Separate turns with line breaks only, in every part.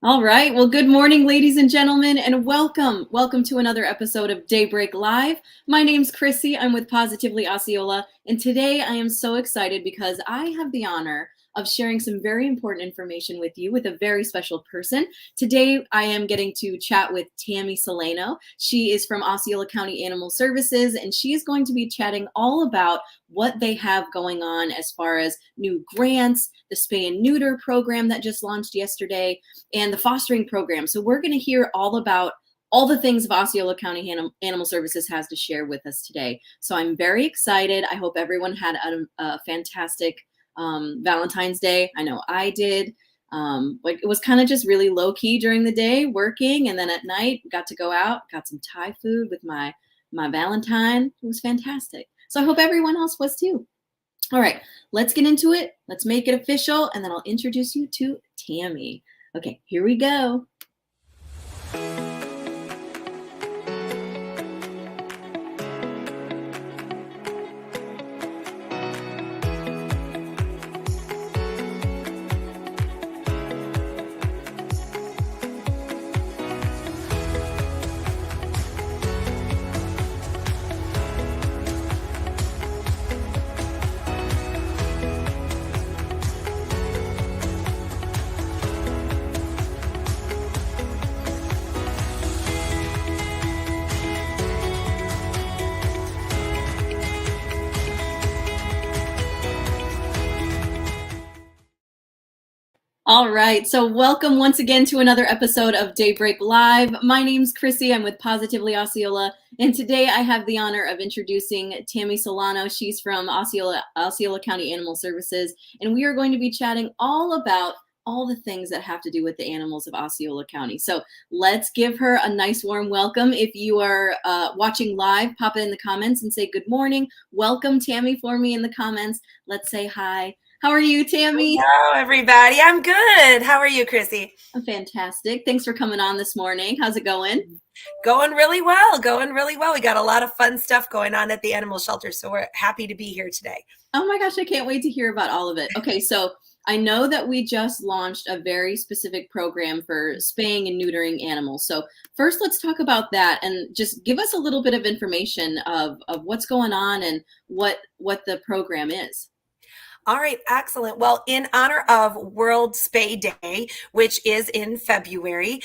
All right. Well, good morning, ladies and gentlemen, and welcome. Welcome to another episode of Daybreak Live. My name's Krissi. I'm with Positively Osceola, and today I am so excited because I have the honor of sharing some very important information with you with a very special person. Today, I am getting to chat with Tami Solano. She is from Osceola County Animal Services, and she is going to be chatting all about what they have going on as far as new grants, the spay and neuter program that just launched yesterday, and the fostering program. So we're going to hear all about all the things of Osceola County Animal Services has to share with us today. So I'm very excited. I hope everyone had a fantastic Valentine's Day. I know I did. Like it was kind of just really low key during the day working, and then at night got to go out, got some Thai food with my Valentine. It was fantastic. So I hope everyone else was too. All right, let's get into it. Let's make it official, and then I'll introduce you to Tami. Okay, here we go. All right, so welcome once again to another episode of Daybreak Live. My name's Krissi. I'm with Positively Osceola, and today I have the honor of introducing Tami Solano. She's from Osceola County Animal Services, and we are going to be chatting all about all the things that have to do with the animals of Osceola County. So let's give her a nice warm welcome. If you are watching live, pop it in the comments and say good morning. Welcome, Tami, for me in the comments. Let's say hi. How are you, Tami?
Hello, everybody. I'm good. How are you, Krissi?
I'm fantastic. Thanks for coming on this morning. How's it going?
Going really well. Going really well. We got a lot of fun stuff going on at the animal shelter, so we're happy to be here today.
Oh my gosh, I can't wait to hear about all of it. Okay, so I know that we just launched a very specific program for spaying and neutering animals. So first, let's talk about that and just give us a little bit of information of what's going on and what the program is.
All right, excellent. Well, in honor of World Spay Day, which is in February,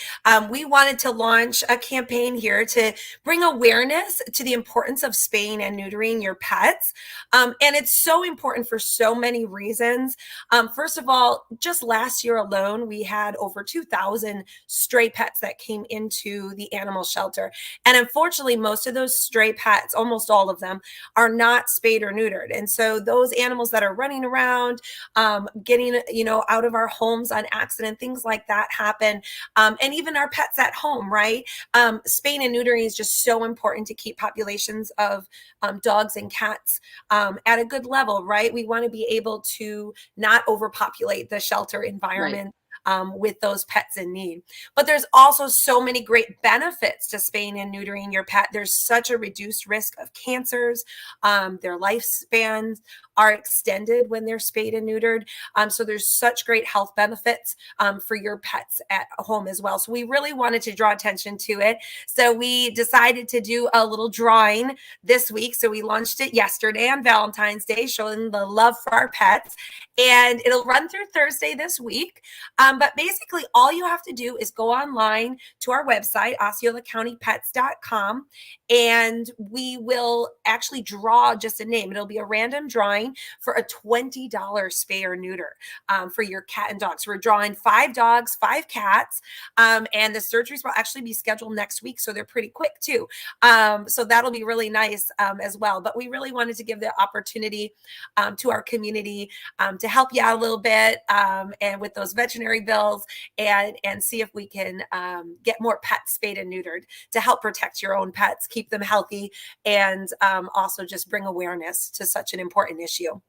we wanted to launch a campaign here to bring awareness to the importance of spaying and neutering your pets. And it's so important for so many reasons. First of all, just last year alone, we had over 2,000 stray pets that came into the animal shelter. And unfortunately, most of those stray pets, almost all of them, are not spayed or neutered. And so those animals that are running around, getting, out of our homes on accident, things like that happen. And even our pets at home, right? Spaying and neutering is just so important to keep populations of dogs and cats at a good level, right? We want to be able to not overpopulate the shelter environment. Right. With those pets in need. But there's also so many great benefits to spaying and neutering your pet. There's such a reduced risk of cancers. Their lifespans are extended when they're spayed and neutered. So there's such great health benefits for your pets at home as well. So we really wanted to draw attention to it. So we decided to do a little drawing this week. So we launched it yesterday on Valentine's Day, showing the love for our pets. And it'll run through Thursday this week. But basically, all you have to do is go online to our website, OsceolaCountyPets.com, and we will actually draw just a name. It'll be a random drawing for a $20 spay or neuter for your cat and dog. So we're drawing 5 dogs, 5 cats, and the surgeries will actually be scheduled next week, so they're pretty quick too. So that'll be really nice as well. But we really wanted to give the opportunity to our community to help you out a little bit and with those veterinary bills and see if we can get more pets spayed and neutered to help protect your own pets, keep them healthy, and also just bring awareness to such an important issue.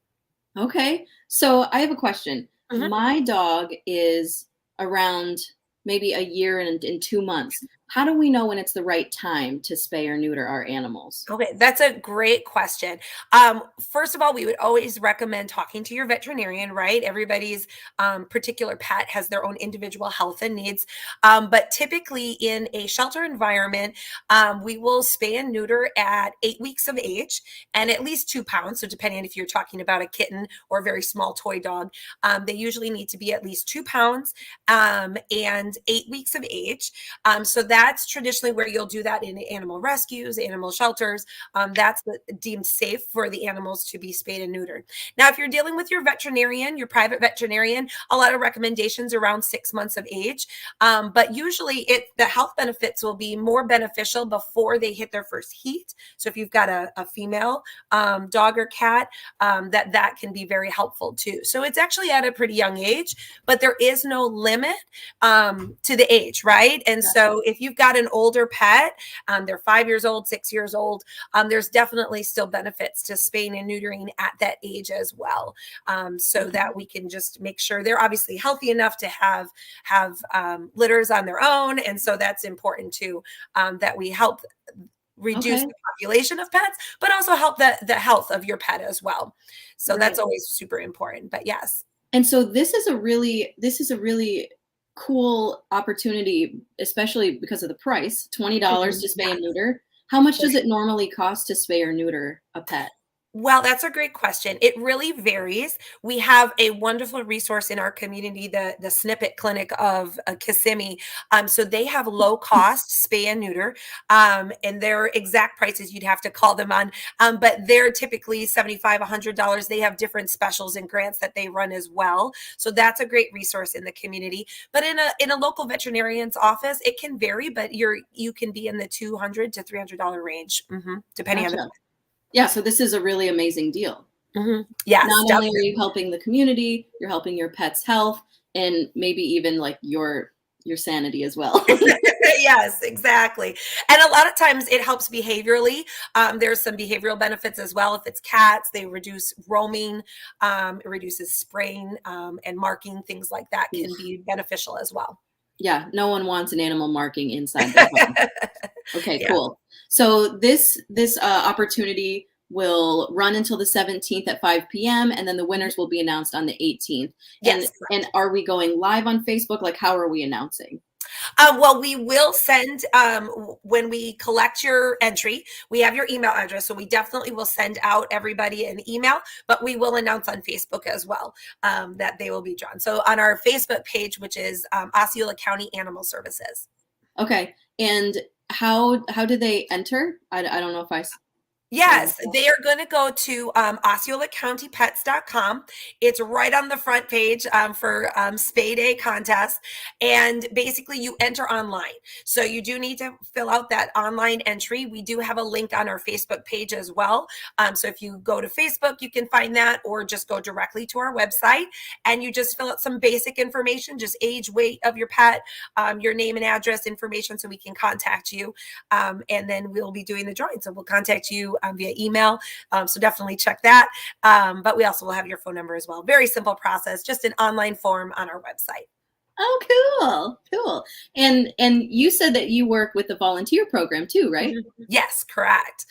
Okay, so I have a question. My dog is around maybe a year and 2 months. how do we know when it's the right time to spay or neuter our animals?
Okay, that's a great question. First of all, we would always recommend talking to your veterinarian, right? Everybody's particular pet has their own individual health and needs. But typically, in a shelter environment, we will spay and neuter at 8 weeks of age and at least 2 pounds. So, depending on if you're talking about a kitten or a very small toy dog, they usually need to be at least 2 pounds and 8 weeks of age. So, that's traditionally where you'll do that in animal rescues, animal shelters. That's deemed safe for the animals to be spayed and neutered. Now, if you're dealing with your veterinarian, your private veterinarian, a lot of recommendations around 6 months of age. But usually the health benefits will be more beneficial before they hit their first heat. So if you've got a female dog or cat, that can be very helpful too. So it's actually at a pretty young age, but there is no limit to the age, right? And so if you've got an older pet, they're 5 years old, 6 years old, there's definitely still benefits to spaying and neutering at that age as well, so that we can just make sure they're obviously healthy enough to have litters on their own. And so that's important too, that we help reduce the population of pets, but also help the health of your pet as well. So that's always super important. But yes.
And so this is a really cool opportunity, especially because of the price, $20 to spay and neuter. How much does it normally cost to spay or neuter a pet?
Well, that's a great question. It really varies. We have a wonderful resource in our community, the Snippet Clinic of Kissimmee. So they have low cost spay and neuter, and their exact prices you'd have to call them on. But they're typically $75, $100. They have different specials and grants that they run as well. So that's a great resource in the community. But in a local veterinarian's office, it can vary, but you can be in the $200 to $300 range, depending on the.
Yeah, so this is a really amazing deal.
Yes,
not only are you helping the community, you're helping your pet's health, and maybe even like your sanity as well.
Yes, exactly. And a lot of times it helps behaviorally. There's some behavioral benefits as well. If it's cats, they reduce roaming, it reduces spraying and marking, things like that can be beneficial as well.
Yeah, no one wants an animal marking inside their home. Okay, cool. So this opportunity will run until the 17th at 5 p.m. and then the winners will be announced on the 18th.
Yes.
And are we going live on Facebook? Like, how are we announcing?
Well, we will send, when we collect your entry, we have your email address. So we definitely will send out everybody an email, but we will announce on Facebook as well that they will be drawn. So on our Facebook page, which is Osceola County Animal Services.
Okay. And how do they enter? I don't know if I.
Yes, they are going to go to OsceolaCountyPets.com. It's right on the front page for Spay Day contest. And basically you enter online. So you do need to fill out that online entry. We do have a link on our Facebook page as well. So if you go to Facebook, you can find that, or just go directly to our website and you just fill out some basic information, just age, weight of your pet, your name and address information so we can contact you. And then we'll be doing the drawing. So we'll contact you via email. So definitely check that. But we also will have your phone number as well. Very simple process, just an online form on our website.
Oh, cool. And you said that you work with the volunteer program too, right?
Yes, correct.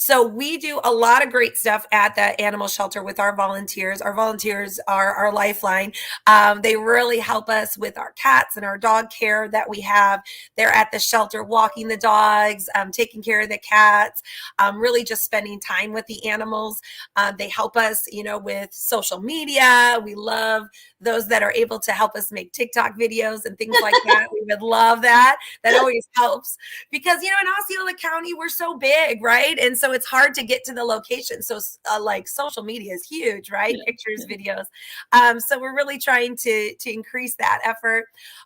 So we do a lot of great stuff at the animal shelter with our volunteers. Our volunteers are our lifeline. They really help us with our cats and our dog care that we have. They're at the shelter walking the dogs, taking care of the cats, really just spending time with the animals. They help us, with social media. We love those that are able to help us make TikTok videos and things like that. We would love that. That always helps because, in Osceola County, we're so big, right? And so it's hard to get to the location. So like social media is huge, right? Yeah. Pictures, videos. So we're really trying to increase that effort.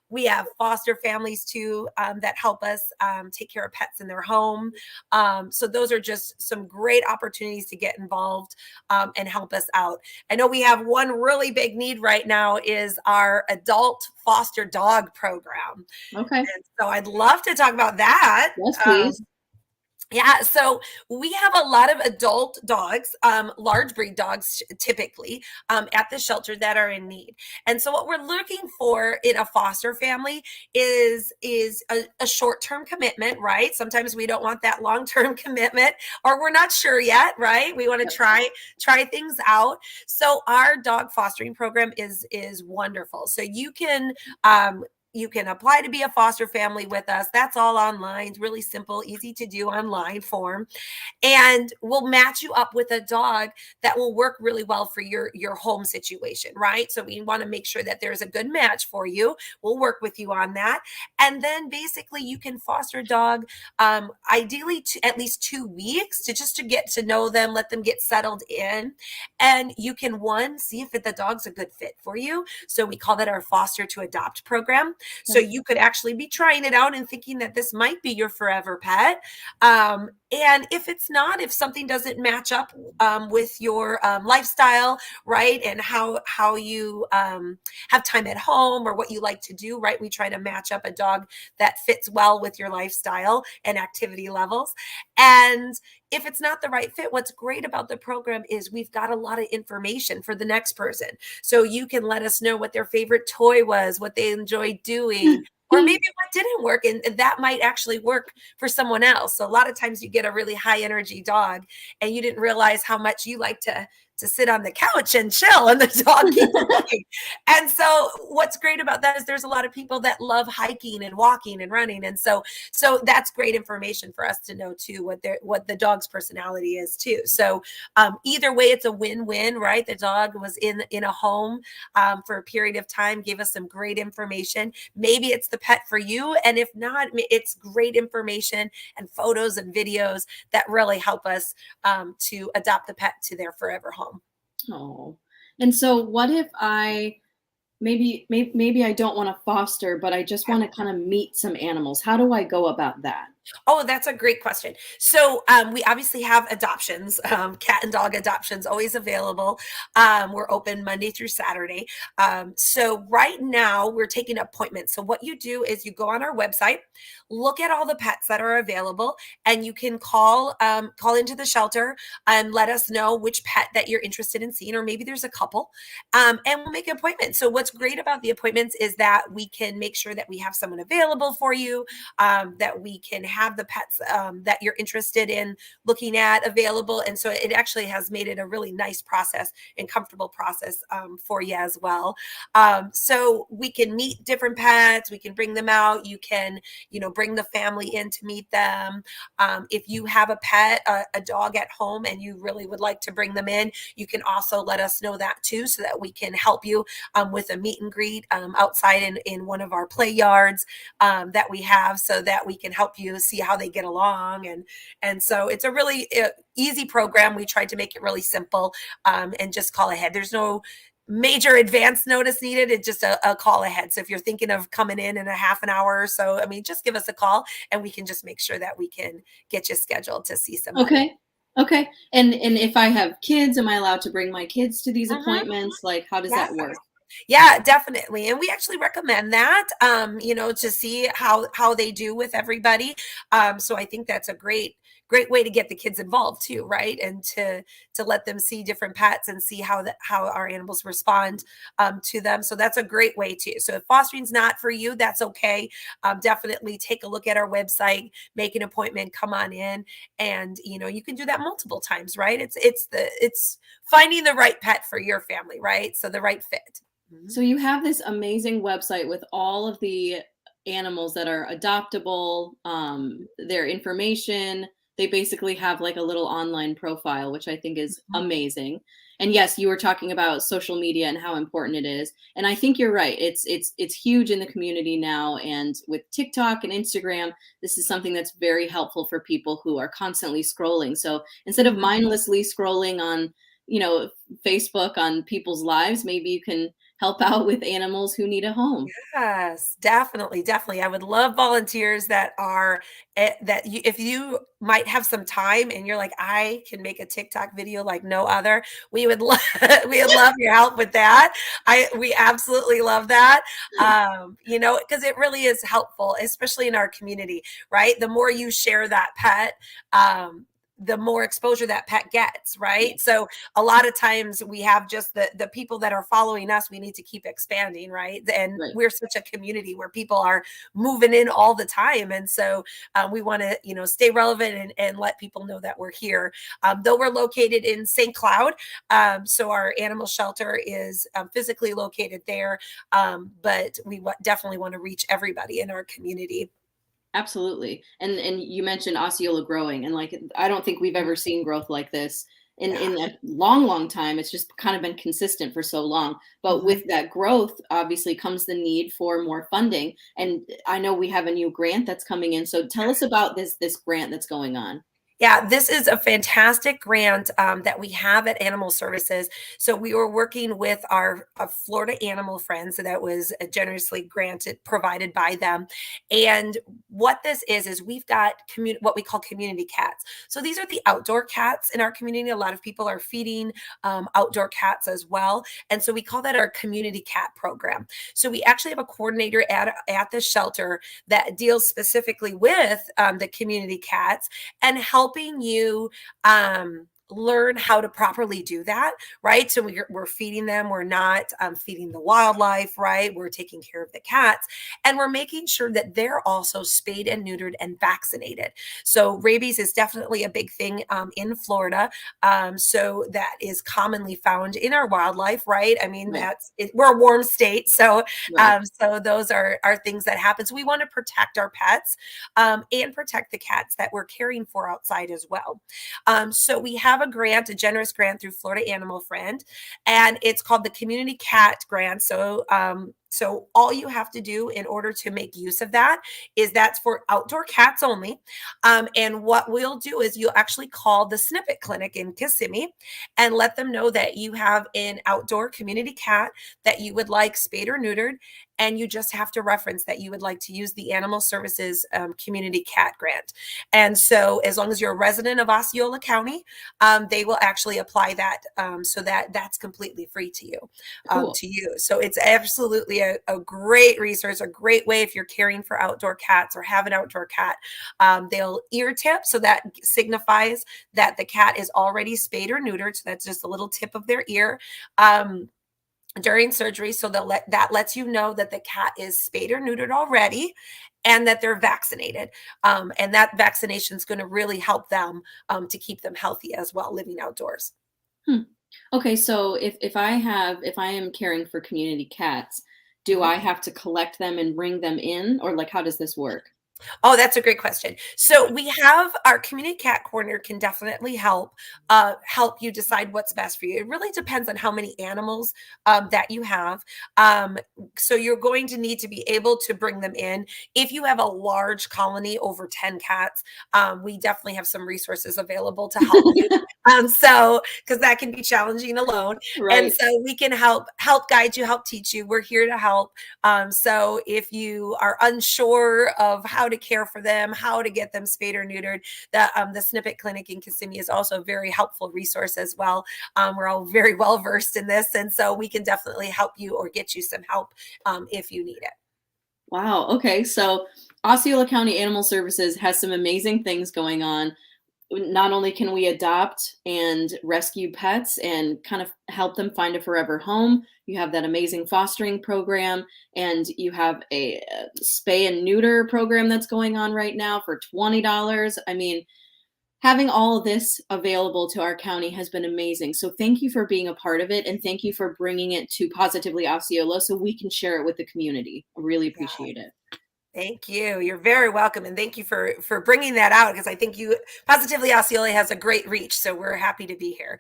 We have foster families too that help us take care of pets in their home. So those are just some great opportunities to get involved and help us out. I know we have one really big need right now is our adult foster dog program.
Okay.
And so I'd love to talk about that.
Yes, please.
Yeah, so we have a lot of adult dogs, large breed dogs typically, at the shelter that are in need. And so what we're looking for in a foster family is a short-term commitment, right? Sometimes we don't want that long-term commitment, or we're not sure yet, right? We want to try things out. So our dog fostering program is wonderful. So you can apply to be a foster family with us. That's all online. It's really simple, easy to do online form, and we'll match you up with a dog that will work really well for your home situation, right? So we want to make sure that there's a good match for you. We'll work with you on that, and then basically you can foster a dog, ideally at least 2 weeks to just to get to know them, let them get settled in, and you can see if the dog's a good fit for you. So we call that our foster to adopt program. So you could actually be trying it out and thinking that this might be your forever pet. And if it's not, if something doesn't match up with your lifestyle, right, and how you have time at home or what you like to do, right, we try to match up a dog that fits well with your lifestyle and activity levels. And if it's not the right fit, what's great about the program is we've got a lot of information for the next person. So you can let us know what their favorite toy was, what they enjoyed doing, or maybe what didn't work. And that might actually work for someone else. So a lot of times you get a really high energy dog and you didn't realize how much you like to sit on the couch and chill, and the dog keeps going. And so what's great about that is there's a lot of people that love hiking and walking and running. And so that's great information for us to know too, what the dog's personality is too. So either way, it's a win-win, right? The dog was in a home for a period of time, gave us some great information. Maybe it's the pet for you. And if not, it's great information and photos and videos that really help us to adopt the pet to their forever home.
Oh, and so what if maybe I don't want to foster, but I just want to kind of meet some animals? How do I go about that?
Oh, that's a great question. So we obviously have adoptions, cat and dog adoptions always available. We're open Monday through Saturday. So right now we're taking appointments. So what you do is you go on our website, look at all the pets that are available, and you can call into the shelter and let us know which pet that you're interested in seeing, or maybe there's a couple, and we'll make an appointment. So what's great about the appointments is that we can make sure that we have someone available for you, that we can have the pets that you're interested in looking at available. And so it actually has made it a really nice process and comfortable process for you as well. So we can meet different pets. We can bring them out. You can, bring the family in to meet them. If you have a pet, a dog at home, and you really would like to bring them in, you can also let us know that too, so that we can help you with a meet and greet outside in one of our play yards that we have, so that we can help you see how they get along. And so it's a really easy program. We tried to make it really simple, and just call ahead. There's no major advance notice needed. It's just a call ahead. So if you're thinking of coming in a half an hour or so, just give us a call and we can just make sure that we can get you scheduled to see somebody.
Okay. And if I have kids, am I allowed to bring my kids to these
Mhm.
appointments? Like, how does
Yes.
that work?
Yeah, definitely. And we actually recommend that, to see how they do with everybody. So I think that's a great way to get the kids involved too, right? And to let them see different pets and see how our animals respond to them. So that's a great way too. So if fostering's not for you, that's okay. Definitely take a look at our website, make an appointment, come on in, and you can do that multiple times, right? It's finding the right pet for your family, right? So the right fit.
So you have this amazing website with all of the animals that are adoptable, their information. They basically have like a little online profile, which I think is
Mhm.
amazing. And yes, you were talking about social media and how important it is. And I think you're right. It's huge in the community now. And with TikTok and Instagram, this is something that's very helpful for people who are constantly scrolling. So instead of mindlessly scrolling on, Facebook on people's lives, maybe you can help out with animals who need a home.
Yes, definitely, definitely. I would love volunteers that are that you, if you might have some time and you're like, I can make a TikTok video like no other. We would love we would love your help with that. We absolutely love that. Because it really is helpful, especially in our community, right? The more you share that pet, the more exposure that pet gets,
Yeah,
right? So a lot of times we have just the people that are following us. We need to keep expanding, right? And
right.
we're such a community where people are moving in all the time, and so we want to stay relevant and let people know that we're here. Though we're located in St. Cloud, so our animal shelter is physically located there, but we definitely want to reach everybody in our community.
Absolutely. And you mentioned Osceola growing, and like I don't think we've ever seen growth like this
Yeah.
in a long, long time. It's just kind of been consistent for so long. But
Mhm.
with that growth, obviously comes the need for more funding. And I know we have a new grant that's coming in. So tell us about this grant that's going on.
Yeah, this is a fantastic grant that we have at Animal Services. So we were working with our Florida animal friends, so that was generously provided by them. And what this is we've got what we call community cats. So these are the outdoor cats in our community. A lot of people are feeding outdoor cats as well, and so we call that our community cat program. So we actually have a coordinator at the shelter that deals specifically with the community cats and helping you learn how to properly do that, right? So we're feeding them, we're not feeding the wildlife, right? We're taking care of the cats, and we're making sure that they're also spayed and neutered and vaccinated. So rabies is definitely a big thing in Florida. So that is commonly found in our wildlife, right? I mean,
Right,
we're a warm state, so
right.
so those are things that happen. So we want to protect our pets and protect the cats that we're caring for outside as well. So we have a grant, a generous grant through Florida Animal Friend, and it's called the Community Cat Grant. So all you have to do in order to make use of that is that's for outdoor cats only. And what we'll do is you'll actually call the Snippet Clinic in Kissimmee and let them know that you have an outdoor community cat that you would like spayed or neutered, and you just have to reference that you would like to use the Animal Services Community Cat Grant. And so, as long as you're a resident of Osceola County, they will actually apply that, so that's completely free to you,
Cool.
So it's absolutely a great resource, a great way if you're caring for outdoor cats or have an outdoor cat. They'll ear tip, so that signifies that the cat is already spayed or neutered. So that's just a little tip of their ear. During surgery, so that lets you know that the cat is spayed or neutered already and that they're vaccinated, and that vaccination is going to really help them to keep them healthy as well living outdoors.
Hmm. Okay, so if I am caring for community cats, do
Mhm.
I have to collect them and bring them in, or like how does this work?
Oh, that's a great question. So we have our community cat corner can definitely help you decide what's best for you. It really depends on how many animals that you have. Um, so you're going to need to be able to bring them in. If you have a large colony over 10 cats, we definitely have some resources available to help you. So because that can be challenging alone, and
Right.
so we can help guide you, help teach you. We're here to help. So if you are unsure of how to care for them, how to get them spayed or neutered, the Snippet Clinic in Kissimmee is also a very helpful resource as well. We're all very well versed in this, and so we can definitely help you or get you some help if you need it.
Wow. Okay. So Osceola County Animal Services has some amazing things going on. Not only can we adopt and rescue pets and kind of help them find a forever home, you have that amazing fostering program, and you have a spay and neuter program that's going on right now for $20. I mean, having all of this available to our county has been amazing. So thank you for being a part of it, and thank you for bringing it to Positively Osceola so we can share it with the community. I really
Yeah.
appreciate it.
Thank you. You're very welcome, and thank you for bringing that out because I think you Positively Osceola has a great reach. So we're happy to be here.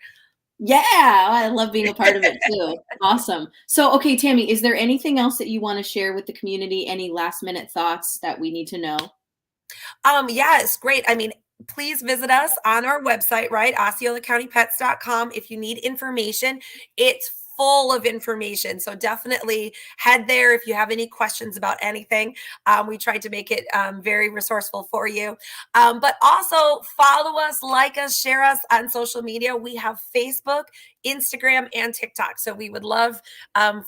Yeah, I love being a part of it too. Awesome. So, okay, Tammy, is there anything else that you want to share with the community? Any last minute thoughts that we need to know?
Yes, great. I mean, please visit us on our website, right? OsceolaCountyPets.com. If you need information, it's full of information. So definitely head there if you have any questions about anything. We tried to make it very resourceful for you. But also follow us, like us, share us on social media. We have Facebook, Instagram, and TikTok. So we would love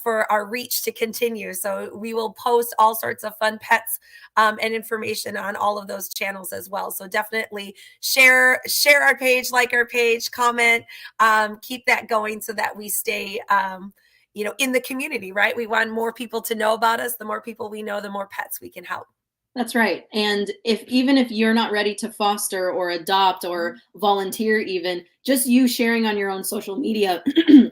for our reach to continue. So we will post all sorts of fun pets and information on all of those channels as well. So definitely share our page, like our page, comment, keep that going so that we stay in the community, right? We want more people to know about us. The more people we know, the more pets we can help.
That's right. And even if you're not ready to foster or adopt or volunteer even, just you sharing on your own social media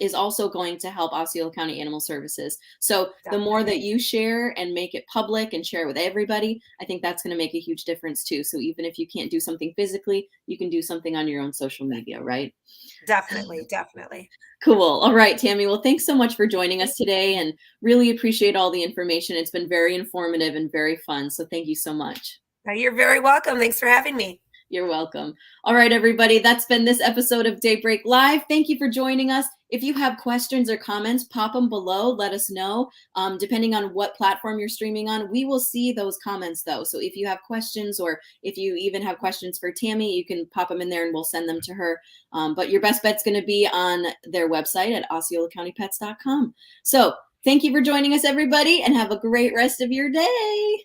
is also going to help Osceola County Animal Services. So the more that you share and make it public and share it with everybody, I think that's going to make a huge difference too. So even if you can't do something physically, you can do something on your own social media, right?
Definitely.
Cool. All right, Tami. Well, thanks so much for joining us today and really appreciate all the information. It's been very informative and very fun. So thank you so much.
You're very welcome. Thanks for having me.
You're welcome. All right, everybody. That's been this episode of Daybreak Live. Thank you for joining us. If you have questions or comments, pop them below. Let us know. Depending on what platform you're streaming on, we will see those comments, though. So if you have questions or if you even have questions for Tami, you can pop them in there and we'll send them to her. But your best bet's going to be on their website at osceolacountypets.com. So thank you for joining us, everybody, and have a great rest of your day.